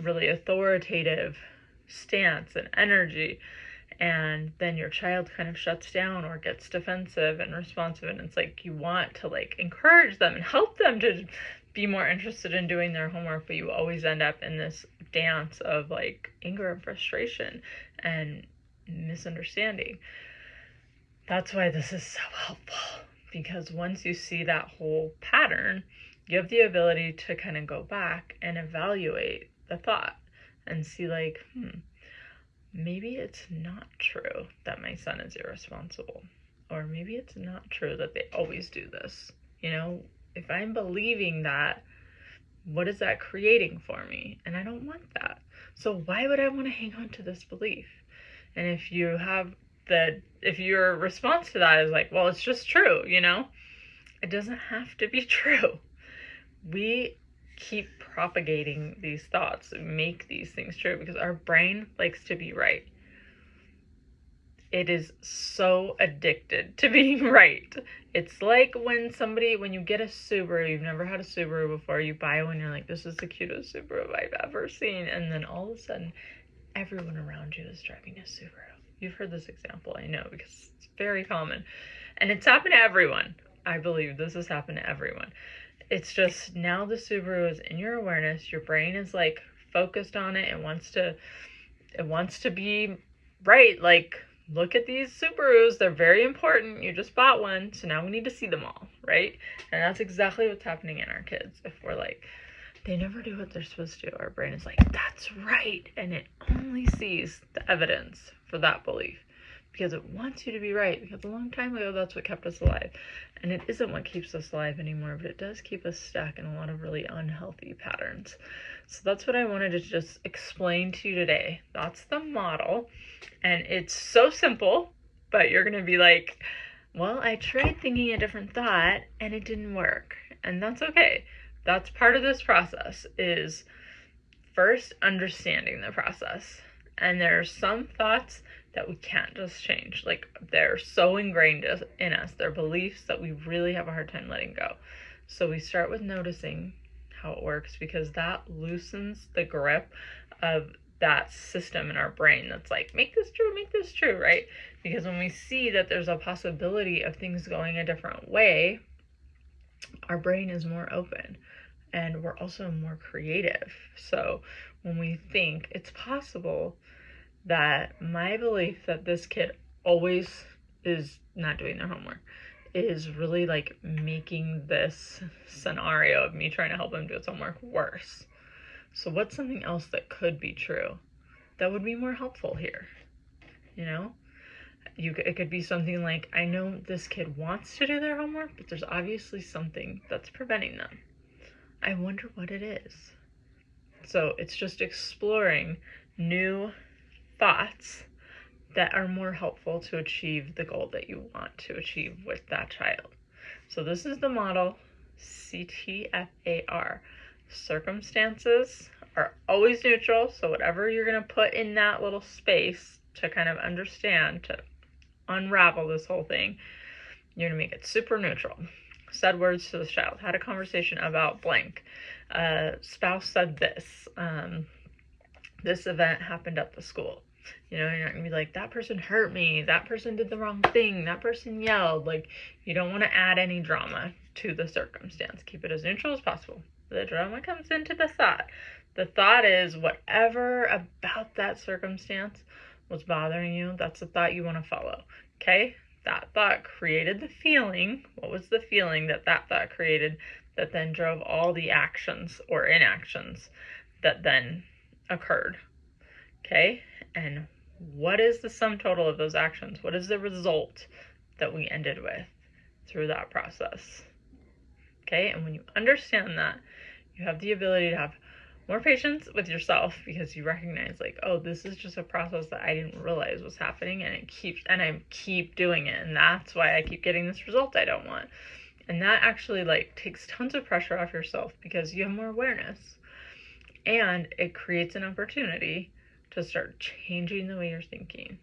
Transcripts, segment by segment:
really authoritative stance and energy, and then your child kind of shuts down or gets defensive and responsive, and it's like you want to like encourage them and help them to be more interested in doing their homework, but you always end up in this dance of like anger and frustration and misunderstanding. That's why this is so helpful, because once you see that whole pattern, you have the ability to kind of go back and evaluate the thought and see like, maybe it's not true that my son is irresponsible, or maybe it's not true that they always do this. You know, if I'm believing that, what is that creating for me? And I don't want that. So why would I want to hang on to this belief? And if your response to that is like, well, it's just true, you know, it doesn't have to be true. We keep propagating these thoughts and make these things true because our brain likes to be right. It is so addicted to being right. It's like when you get a Subaru, you've never had a Subaru before, you buy one, you're like, this is the cutest Subaru I've ever seen. And then all of a sudden, everyone around you is driving a Subaru. You've heard this example, I know, because it's very common. And it's happened to everyone. I believe this has happened to everyone. It's just now the Subaru is in your awareness. Your brain is like focused on it. It wants to be right. Like, look at these Subarus. They're very important. You just bought one. So now we need to see them all, right? And that's exactly what's happening in our kids. If we're like, they never do what they're supposed to, our brain is like, that's right. And it only sees the evidence for that belief because it wants you to be right. Because a long time ago, that's what kept us alive. And it isn't what keeps us alive anymore, but it does keep us stuck in a lot of really unhealthy patterns. So that's what I wanted to just explain to you today. That's the model. And it's so simple, but you're going to be like, well, I tried thinking a different thought and it didn't work. And that's okay. That's part of this process, is first understanding the process. And there are some thoughts that we can't just change. Like, they're so ingrained in us. They're beliefs that we really have a hard time letting go. So we start with noticing how it works, because that loosens the grip of that system in our brain that's like, make this true, right? Because when we see that there's a possibility of things going a different way, our brain is more open. And we're also more creative. So when we think it's possible that my belief that this kid always is not doing their homework is really like making this scenario of me trying to help him do his homework worse. So what's something else that could be true that would be more helpful here? You know, it could be something like, I know this kid wants to do their homework, but there's obviously something that's preventing them. I wonder what it is. So it's just exploring new thoughts that are more helpful to achieve the goal that you want to achieve with that child. So this is the model, CTFAR. Circumstances are always neutral. So whatever you're going to put in that little space to kind of understand, to unravel this whole thing, you're going to make it super neutral. Said words to the child, had a conversation about blank. Spouse said this. This event happened at the school. You know, you're not going to be like, that person hurt me. That person did the wrong thing. That person yelled. Like, you don't want to add any drama to the circumstance. Keep it as neutral as possible. The drama comes into the thought. The thought is whatever about that circumstance was bothering you, that's the thought you want to follow. Okay? That thought created the feeling. What was the feeling that thought created that then drove all the actions or inactions that then occurred? Okay? And what is the sum total of those actions? What is the result that we ended with through that process? Okay? And when you understand that, you have the ability to have more patience with yourself, because you recognize like, oh, this is just a process that I didn't realize was happening, and I keep doing it, and that's why I keep getting this result I don't want. And that actually like takes tons of pressure off yourself, because you have more awareness, and it creates an opportunity to start changing the way you're thinking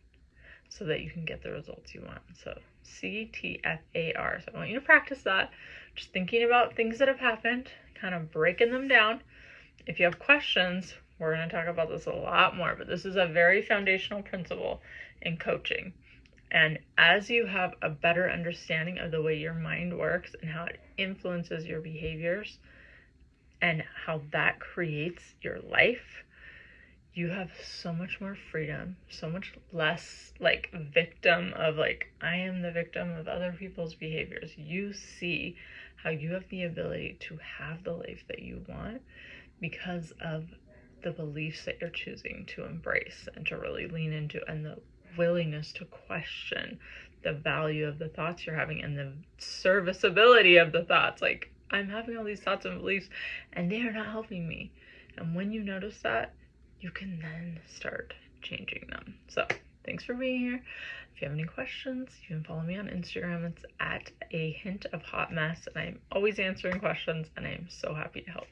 so that you can get the results you want. So CTFAR. So I want you to practice that, just thinking about things that have happened, kind of breaking them down. If you have questions, We're going to talk about this a lot more, but this is a very foundational principle in coaching. And as you have a better understanding of the way your mind works and how it influences your behaviors and how that creates your life, you have so much more freedom, so much less like victim of like, I am the victim of other people's behaviors. You see how you have the ability to have the life that you want because of the beliefs that you're choosing to embrace and to really lean into, and the willingness to question the value of the thoughts you're having and the serviceability of the thoughts. Like, I'm having all these thoughts and beliefs and they are not helping me. And when you notice that, you can then start changing them. So thanks for being here. If you have any questions, you can follow me on Instagram. It's at a hint of hot mess, and I'm always answering questions, and I'm so happy to help.